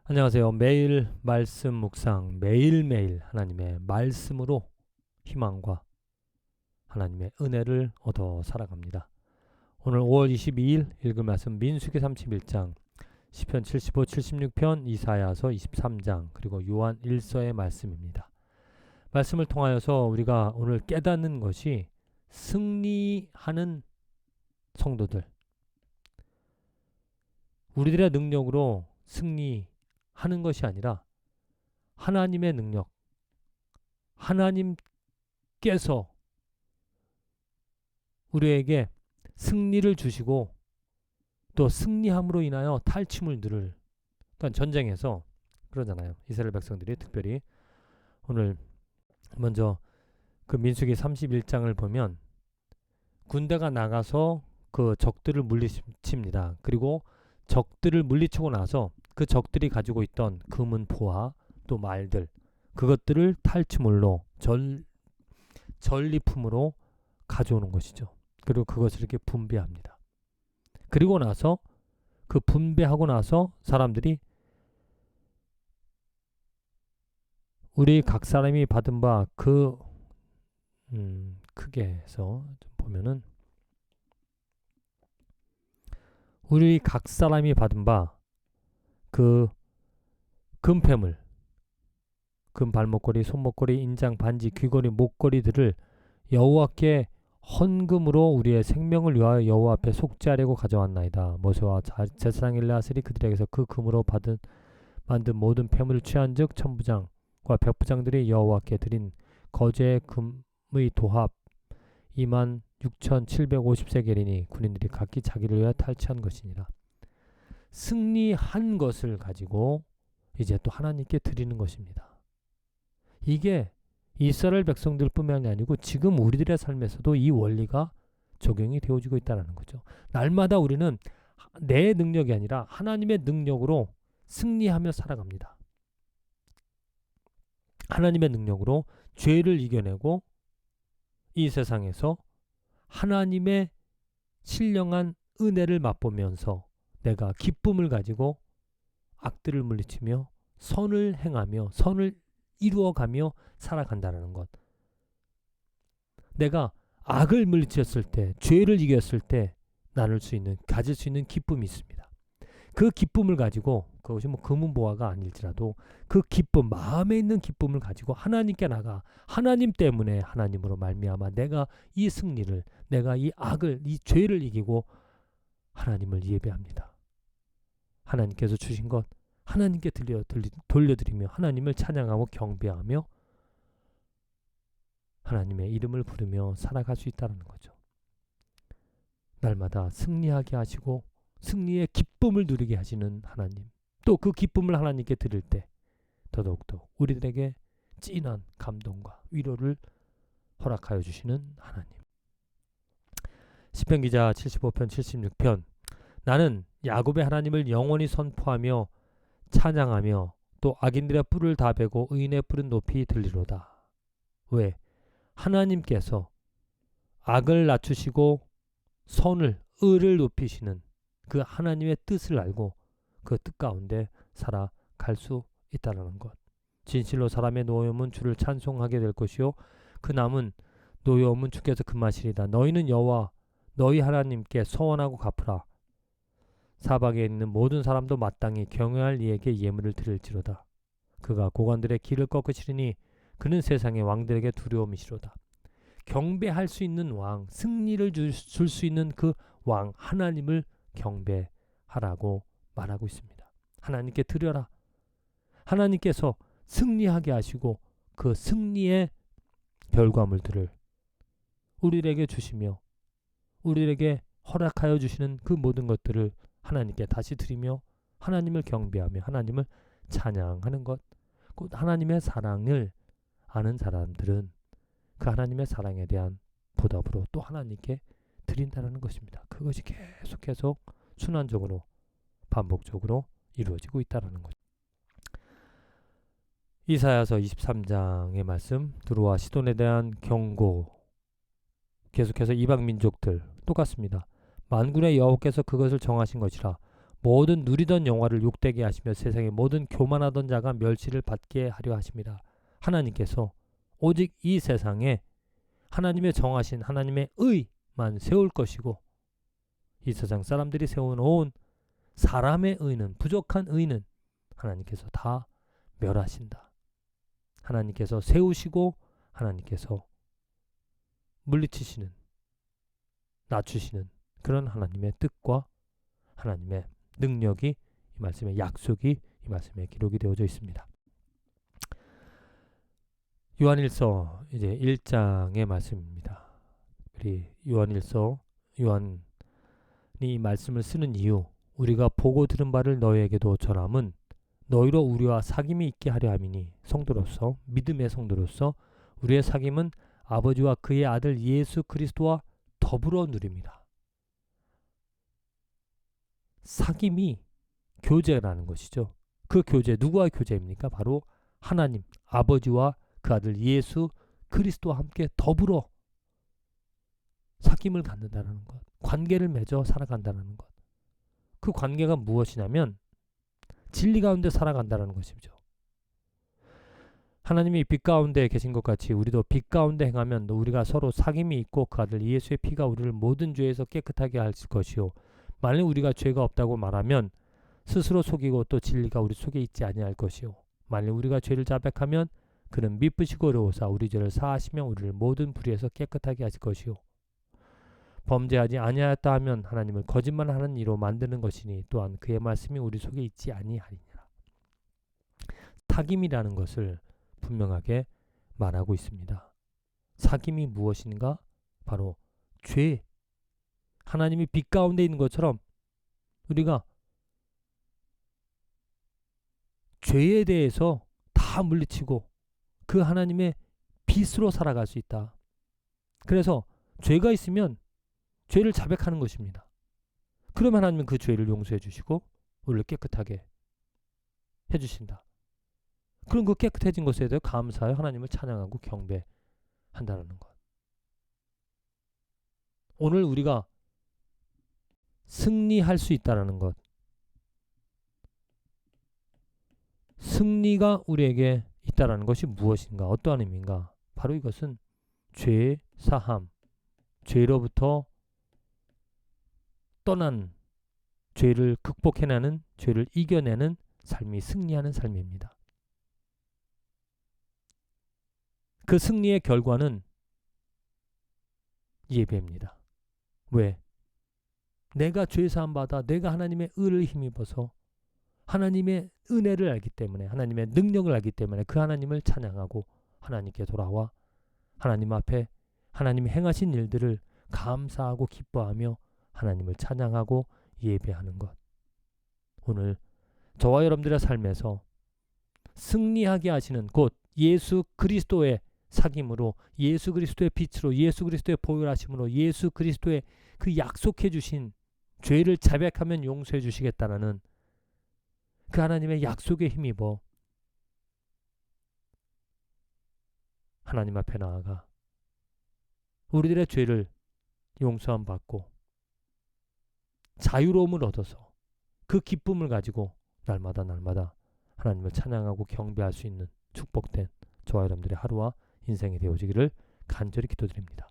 안녕하세요. 매일 말씀 묵상, 매일매일 하나님의 말씀으로 희망과 하나님의 은혜를 얻어 살아갑니다. 오늘 5월 22일 읽을 말씀 민수기 31장, 시편 75, 76편, 이사야서 23장, 그리고 요한 1서의 말씀입니다. 말씀을 통하여서 우리가 오늘 깨닫는 것이 승리하는 성도들, 우리들의 능력으로 승리하는 것이 아니라 하나님의 능력, 하나님께서 우리에게 승리를 주시고 또 승리함으로 인하여 탈취물 들을, 그러니까 전쟁에서 그러잖아요. 이스라엘 백성들이 특별히 오늘 먼저 그 민수기 31장을 보면 군대가 나가서 그 적들을 물리칩니다. 그리고 적들을 물리치고 나서 그 적들이 가지고 있던 금은 보화 또 말들, 그것들을 탈취물로 전리품으로 가져오는 것이죠. 그리고 그것을 이렇게 분배합니다. 그리고 나서 그 분배하고 나서 사람들이 우리 각 사람이 받은 바 크게 해서 좀 보면은 우리 각 사람이 받은 바 그 금패물, 금 발목걸이, 손목걸이, 인장, 반지, 귀걸이, 목걸이들을 여호와께 헌금으로 우리의 생명을 위하여 여호와 앞에 속죄하려고 가져왔나이다. 모세와 제사장 엘레아살이 그들에게서 그 금으로 만든 모든 폐물을 취한즉 천부장과 백부장들이 여호와께 드린 거제 금의 도합 26,750세겔이니 군인들이 각기 자기를 위하여 탈취한 것이니라. 승리한 것을 가지고 이제 또 하나님께 드리는 것입니다. 이게 이스라엘 백성들뿐만이 아니고 지금 우리들의 삶에서도 이 원리가 적용이 되어지고 있다는 거죠. 날마다 우리는 내 능력이 아니라 하나님의 능력으로 승리하며 살아갑니다. 하나님의 능력으로 죄를 이겨내고 이 세상에서 하나님의 신령한 은혜를 맛보면서 내가 기쁨을 가지고 악들을 물리치며 선을 행하며 선을 이루어가며 살아간다는 것. 내가 악을 물리쳤을 때, 죄를 이겼을 때 가질 수 있는 기쁨이 있습니다. 그 기쁨을 가지고, 그것이 뭐 금은보화가 아닐지라도 그 기쁨, 마음에 있는 기쁨을 가지고 하나님께 나가 하나님 때문에 하나님으로 말미암아 내가 이 승리를, 내가 이 악을, 이 죄를 이기고 하나님을 예배합니다. 하나님께서 주신 것 하나님께 돌려드리며 하나님을 찬양하고 경배하며 하나님의 이름을 부르며 살아갈 수 있다는 거죠. 날마다 승리하게 하시고 승리의 기쁨을 누리게 하시는 하나님, 또 그 기쁨을 하나님께 드릴 때 더더욱더 우리들에게 진한 감동과 위로를 허락하여 주시는 하나님. 시편 기자 75편 76편, 나는 야곱의 하나님을 영원히 선포하며 찬양하며 또 악인들의 뿔을 다 베고 의인의 뿔은 높이 들리로다. 왜? 하나님께서 악을 낮추시고 의를 높이시는 그 하나님의 뜻을 알고 그 뜻 가운데 살아갈 수 있다는 것. 진실로 사람의 노여움은 주를 찬송하게 될 것이요 그 남은 노여움은 주께서 금하시리다. 너희는 여호와 너희 하나님께 서원하고 갚으라. 사방에 있는 모든 사람도 마땅히 경외할 이에게 예물을 드릴지로다. 그가 고관들의 길을 꺾으시리니 그는 세상의 왕들에게 두려움이시로다. 경배할 수 있는 왕, 승리를 줄 수 있는 그 왕 하나님을 경배하라고 말하고 있습니다. 하나님께 드려라. 하나님께서 승리하게 하시고 그 승리의 결과물들을 우리에게 주시며 우리에게 허락하여 주시는 그 모든 것들을 하나님께 다시 드리며 하나님을 경배하며 하나님을 찬양하는 것. 곧 하나님의 사랑을 아는 사람들은 그 하나님의 사랑에 대한 보답으로 또 하나님께 드린다는 것입니다. 그것이 계속 순환적으로 반복적으로 이루어지고 있다는 거죠. 이사야서 23장의 말씀, 두로와 시돈에 대한 경고, 계속해서 이방 민족들 똑같습니다. 만군의 여호와께서 그것을 정하신 것이라 모든 누리던 영화를 욕되게 하시며 세상의 모든 교만하던 자가 멸시를 받게 하려 하십니다. 하나님께서 오직 이 세상에 하나님의 정하신 하나님의 의만 세울 것이고 이 세상 사람들이 세워놓은 사람의 의는 부족한 의는 하나님께서 다 멸하신다. 하나님께서 세우시고 하나님께서 물리치시는 낮추시는 그런 하나님의 뜻과 하나님의 능력이 이 말씀의 약속이 이 말씀에 기록이 되어져 있습니다. 요한일서 이제 1장의 말씀입니다. 우리 요한일서 요한이 이 말씀을 쓰는 이유 우리가 보고 들은 바를 너희에게도 전함은 너희로 우리와 사귐이 있게 하려 함이니 성도로서 믿음의 성도로서 우리의 사귐은 아버지와 그의 아들 예수 그리스도와 더불어 누립니다. 사귐이 교제라는 것이죠. 그 교제 누구와 교제입니까? 바로 하나님 아버지와 그 아들 예수 그리스도와 함께 더불어 사귐을 갖는다는 것, 관계를 맺어 살아간다는 것. 그 관계가 무엇이냐면 진리 가운데 살아간다는 것이죠. 하나님이 빛 가운데 계신 것 같이 우리도 빛 가운데 행하면 우리가 서로 사귐이 있고 그 아들 예수의 피가 우리를 모든 죄에서 깨끗하게 할 것이요 만일 우리가 죄가 없다고 말하면 스스로 속이고 또 진리가 우리 속에 있지 아니할 것이요 만일 우리가 죄를 자백하면 그는 미쁘시고 의로우사 우리 죄를 사하시며 우리를 모든 불의에서 깨끗하게 하실 것이요 범죄하지 아니하였다 하면 하나님을 거짓말하는 이로 만드는 것이니 또한 그의 말씀이 우리 속에 있지 아니하리니라. 사귐이라는 것을 분명하게 말하고 있습니다. 사귐이 무엇인가? 바로 죄. 하나님이 빛 가운데 있는 것처럼 우리가 죄에 대해서 다 물리치고 그 하나님의 빛으로 살아갈 수 있다. 그래서 죄가 있으면 죄를 자백하는 것입니다. 그러면 하나님은 그 죄를 용서해 주시고 우리를 깨끗하게 해주신다. 그럼 그 깨끗해진 것에 대해 감사하여 하나님을 찬양하고 경배한다는 것. 오늘 우리가 승리할 수 있다는 것. 승리가 우리에게 있다는 것이 무엇인가? 어떠한 의미인가? 바로 이것은 죄 사함, 죄로부터 떠난 죄를 극복해내는, 죄를 이겨내는 삶이 승리하는 삶입니다. 그 승리의 결과는 예배입니다. 왜? 내가 죄사함 받아 내가 하나님의 의를 힘입어서 하나님의 은혜를 알기 때문에 하나님의 능력을 알기 때문에 그 하나님을 찬양하고 하나님께 돌아와 하나님 앞에 하나님이 행하신 일들을 감사하고 기뻐하며 하나님을 찬양하고 예배하는 것. 오늘 저와 여러분들의 삶에서 승리하게 하시는 곧 예수 그리스도의 사귐으로 예수 그리스도의 빛으로 예수 그리스도의 보혈하심으로 예수 그리스도의 그 약속해 주신 죄를 자백하면 용서해 주시겠다는 그 하나님의 약속에 힘입어 하나님 앞에 나아가 우리들의 죄를 용서함 받고 자유로움을 얻어서 그 기쁨을 가지고 날마다 하나님을 찬양하고 경배할 수 있는 축복된 저와 여러분들의 하루와 인생이 되어지기를 간절히 기도드립니다.